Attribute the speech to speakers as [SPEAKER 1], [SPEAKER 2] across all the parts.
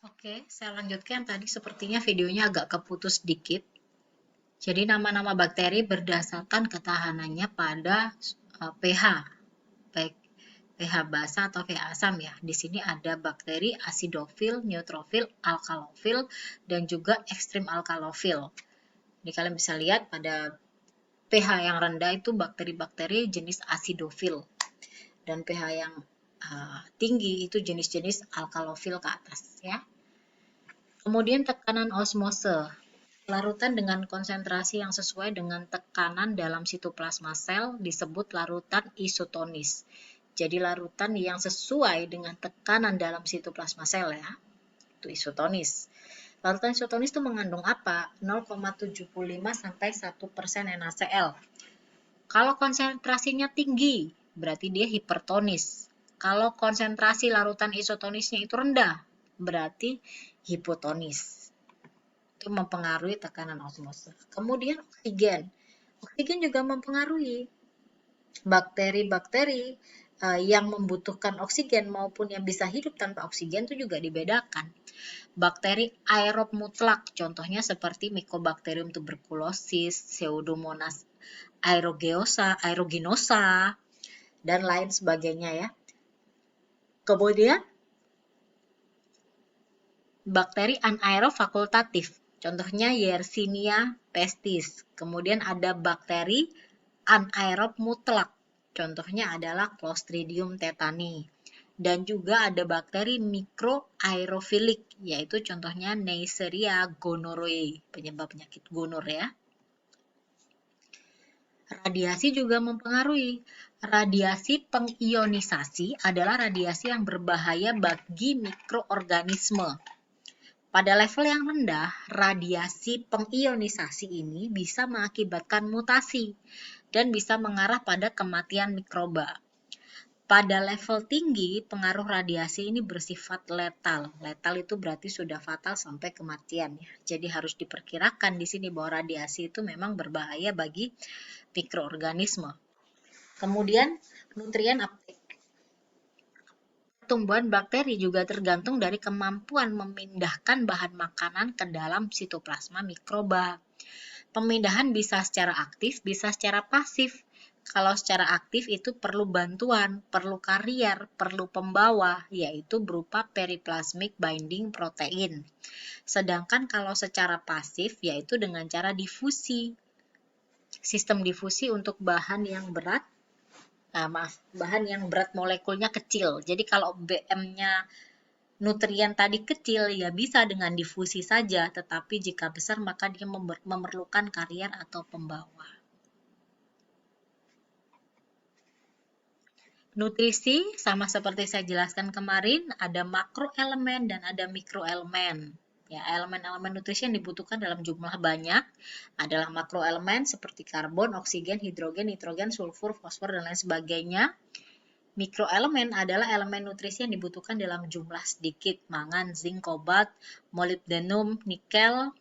[SPEAKER 1] Oke, saya lanjutkan. Tadi sepertinya videonya agak keputus dikit. Jadi nama-nama bakteri berdasarkan ketahanannya pada pH, baik pH basa atau pH asam ya. Di sini ada bakteri asidofil, neutrofil, alkalofil, dan juga ekstrim alkalofil. Jadi kalian bisa lihat pada pH yang rendah itu bakteri-bakteri jenis asidofil, dan pH yang tinggi itu jenis-jenis alkalofil ke atas ya. Kemudian tekanan osmose. Larutan dengan konsentrasi yang sesuai dengan tekanan dalam sitoplasma sel disebut larutan isotonis. Jadi larutan yang sesuai dengan tekanan dalam sitoplasma sel ya, itu isotonis. Larutan isotonis itu mengandung apa? 0,75 sampai 1% NaCl. Kalau konsentrasinya tinggi, berarti dia hipertonis. Kalau konsentrasi larutan isotonisnya itu rendah, berarti hipotonis. Itu mempengaruhi tekanan osmose. Kemudian oksigen. Oksigen juga mempengaruhi. Bakteri-bakteri yang membutuhkan oksigen maupun yang bisa hidup tanpa oksigen itu juga dibedakan. Bakteri aerob mutlak, contohnya seperti Mycobacterium tuberculosis, Pseudomonas aeruginosa, dan lain sebagainya ya. Kemudian bakteri anaerob fakultatif, contohnya Yersinia pestis. Kemudian ada bakteri anaerob mutlak, contohnya adalah Clostridium tetani. Dan juga ada bakteri mikroaerofilik, yaitu contohnya Neisseria gonorrhoeae, penyebab penyakit gonor ya. Radiasi juga mempengaruhi. Radiasi pengionisasi adalah radiasi yang berbahaya bagi mikroorganisme. Pada level yang rendah, radiasi pengionisasi ini bisa mengakibatkan mutasi dan bisa mengarah pada kematian mikroba. Pada level tinggi, pengaruh radiasi ini bersifat letal. Letal itu berarti sudah fatal sampai kematian ya. Jadi harus diperkirakan di sini bahwa radiasi itu memang berbahaya bagi mikroorganisme. Kemudian nutrien uptake. Pertumbuhan bakteri juga tergantung dari kemampuan memindahkan bahan makanan ke dalam sitoplasma mikroba. Pemindahan bisa secara aktif, bisa secara pasif. Kalau secara aktif itu perlu bantuan, perlu karier, perlu pembawa, yaitu berupa periplasmic binding protein. Sedangkan kalau secara pasif, yaitu dengan cara difusi. Sistem difusi untuk bahan yang berat, bahan yang berat molekulnya kecil. Jadi kalau BM-nya nutrien tadi kecil, ya bisa dengan difusi saja, tetapi jika besar maka dia memerlukan karier atau pembawa. Nutrisi, sama seperti saya jelaskan kemarin, ada makroelemen dan ada mikroelemen. Ya, elemen-elemen nutrisi yang dibutuhkan dalam jumlah banyak adalah makroelemen seperti karbon, oksigen, hidrogen, nitrogen, sulfur, fosfor, dan lain sebagainya. Mikroelemen adalah elemen nutrisi yang dibutuhkan dalam jumlah sedikit, mangan, zinc, kobalt, molybdenum, nikel,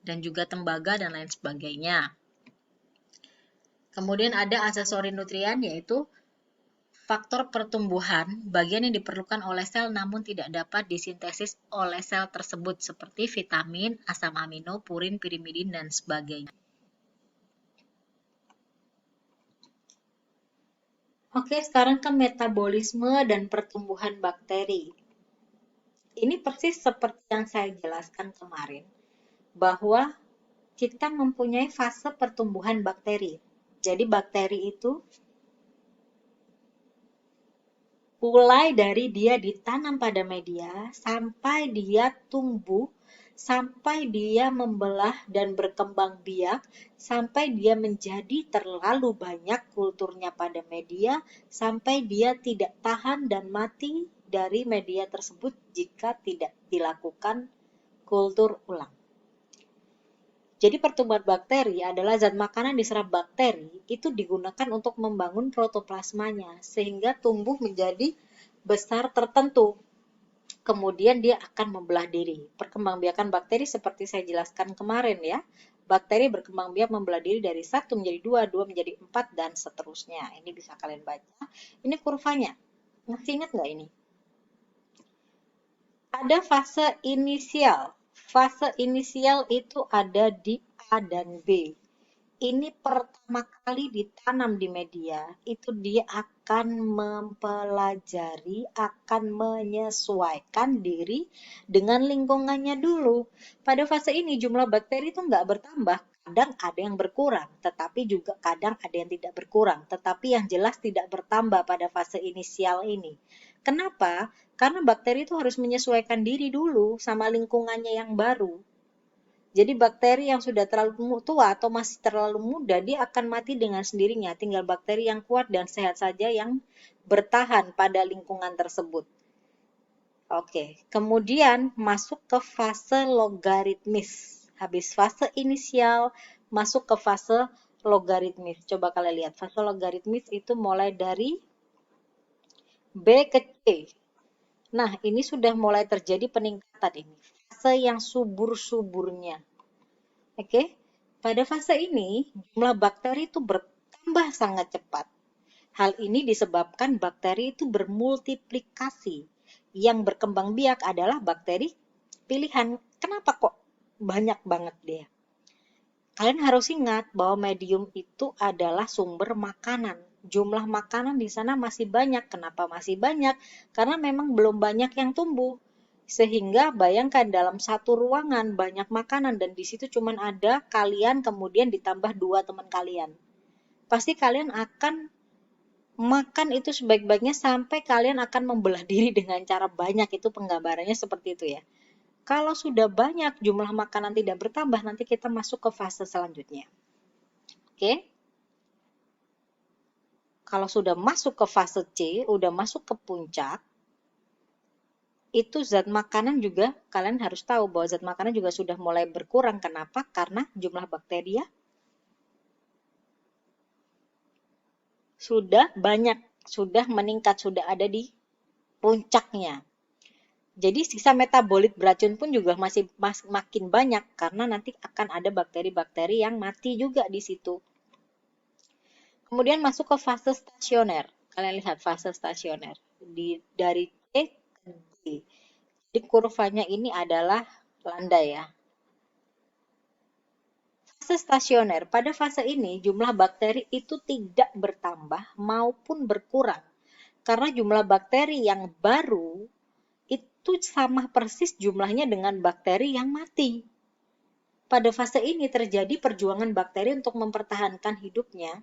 [SPEAKER 1] dan juga tembaga, dan lain sebagainya. Kemudian ada aksesori nutrien, yaitu faktor pertumbuhan, bagian yang diperlukan oleh sel namun tidak dapat disintesis oleh sel tersebut, seperti vitamin, asam amino, purin, pirimidin, dan sebagainya. Oke, sekarang ke metabolisme dan pertumbuhan bakteri. Ini persis seperti yang saya jelaskan kemarin, bahwa kita mempunyai fase pertumbuhan bakteri. Jadi bakteri itu mulai dari dia ditanam pada media, sampai dia tumbuh, sampai dia membelah dan berkembang biak, sampai dia menjadi terlalu banyak kulturnya pada media, sampai dia tidak tahan dan mati dari media tersebut jika tidak dilakukan kultur ulang. Jadi pertumbuhan bakteri adalah zat makanan diserap bakteri itu digunakan untuk membangun protoplasmanya sehingga tumbuh menjadi besar tertentu. Kemudian dia akan membelah diri. Perkembangbiakan bakteri seperti saya jelaskan kemarin ya. Bakteri berkembang biak membelah diri dari 1 menjadi 2, 2 menjadi 4, dan seterusnya. Ini bisa kalian baca. Ini kurvanya. Masih ingat nggak ini? Pada fase inisial. Fase inisial itu ada di A dan B. Ini pertama kali ditanam di media, itu dia akan mempelajari, akan menyesuaikan diri dengan lingkungannya dulu. Pada fase ini jumlah bakteri itu nggak bertambah, kadang ada yang berkurang, tetapi juga kadang ada yang tidak berkurang, tetapi yang jelas tidak bertambah pada fase inisial ini. Kenapa? Karena bakteri itu harus menyesuaikan diri dulu sama lingkungannya yang baru. Jadi bakteri yang sudah terlalu tua atau masih terlalu muda, dia akan mati dengan sendirinya. Tinggal bakteri yang kuat dan sehat saja yang bertahan pada lingkungan tersebut. Oke, kemudian masuk ke fase logaritmis. Habis fase inisial, masuk ke fase logaritmis. Coba kalian lihat, fase logaritmis itu mulai dari B ke C. Nah, ini sudah mulai terjadi peningkatan ini. Fase yang subur-suburnya. Oke, pada fase ini jumlah bakteri itu bertambah sangat cepat. Hal ini disebabkan bakteri itu bermultiplikasi. Yang berkembang biak adalah bakteri pilihan. Kenapa kok banyak banget dia? Kalian harus ingat bahwa medium itu adalah sumber makanan. Jumlah makanan di sana masih banyak. Kenapa masih banyak? Karena memang belum banyak yang tumbuh. Sehingga bayangkan dalam satu ruangan banyak makanan dan di situ cuma ada kalian kemudian ditambah 2 teman kalian. Pasti kalian akan makan itu sebaik-baiknya sampai kalian akan membelah diri dengan cara banyak, itu penggambarannya seperti itu ya. Kalau sudah banyak jumlah makanan tidak bertambah, nanti kita masuk ke fase selanjutnya. Oke. Kalau sudah masuk ke fase C, udah masuk ke puncak, itu zat makanan juga kalian harus tahu bahwa zat makanan juga sudah mulai berkurang. Kenapa? Karena jumlah bakteri sudah banyak, sudah meningkat, sudah ada di puncaknya. Jadi sisa metabolit beracun pun juga masih makin banyak karena nanti akan ada bakteri-bakteri yang mati juga di situ. Kemudian masuk ke fase stasioner. Kalian lihat fase stasioner dari C ke D. Jadi kurvanya ini adalah landai ya. Fase stasioner. Pada fase ini jumlah bakteri itu tidak bertambah maupun berkurang. Karena jumlah bakteri yang baru itu sama persis jumlahnya dengan bakteri yang mati. Pada fase ini terjadi perjuangan bakteri untuk mempertahankan hidupnya.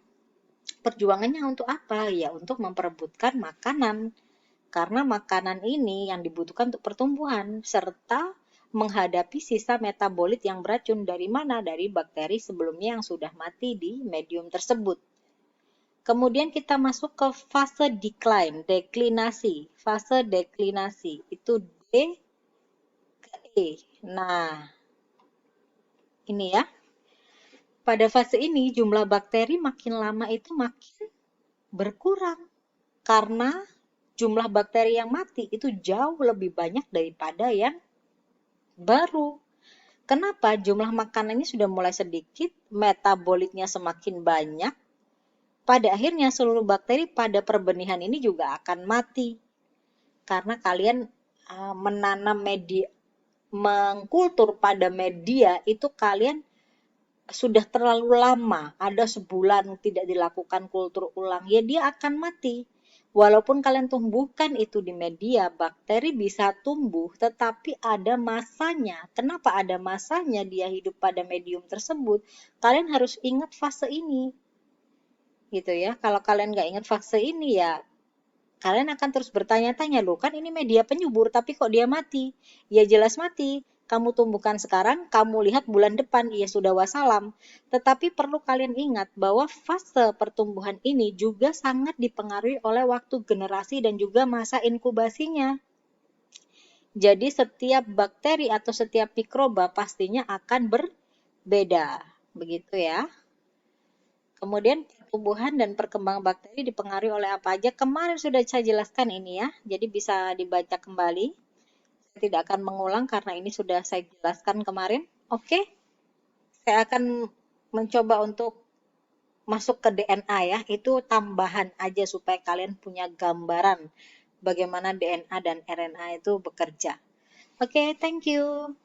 [SPEAKER 1] Perjuangannya untuk apa? Ya untuk memperebutkan makanan. Karena makanan ini yang dibutuhkan untuk pertumbuhan, serta menghadapi sisa metabolit yang beracun dari mana? Dari bakteri sebelumnya yang sudah mati di medium tersebut. Kemudian kita masuk ke fase decline, deklinasi. Fase deklinasi itu D ke E. Nah, ini ya. Pada fase ini jumlah bakteri makin lama itu makin berkurang. Karena jumlah bakteri yang mati itu jauh lebih banyak daripada yang baru. Kenapa? Jumlah makanannya sudah mulai sedikit, metabolitnya semakin banyak. Pada akhirnya seluruh bakteri pada perbenihan ini juga akan mati. Karena kalian menanam media, mengkultur pada media itu kalian sudah terlalu lama, ada sebulan tidak dilakukan kultur ulang, ya dia akan mati. Walaupun kalian tumbuhkan itu di media, bakteri bisa tumbuh, tetapi ada masanya. Kenapa ada masanya dia hidup pada medium tersebut? Kalian harus ingat fase ini. Gitu ya. Kalau kalian nggak ingat fase ini ya, kalian akan terus bertanya-tanya, loh kan ini media penyubur, tapi kok dia mati? Ya jelas mati. Kamu tumbuhkan sekarang, kamu lihat bulan depan, ya sudah wassalam. Tetapi perlu kalian ingat bahwa fase pertumbuhan ini juga sangat dipengaruhi oleh waktu generasi dan juga masa inkubasinya. Jadi setiap bakteri atau setiap mikroba pastinya akan berbeda. Begitu ya. Kemudian pertumbuhan dan perkembangan bakteri dipengaruhi oleh apa aja? Kemarin sudah saya jelaskan ini ya, jadi bisa dibaca kembali. Saya tidak akan mengulang karena ini sudah saya jelaskan kemarin. Oke, saya akan mencoba untuk masuk ke DNA ya, itu tambahan aja supaya kalian punya gambaran bagaimana DNA dan RNA itu bekerja. Oke, thank you.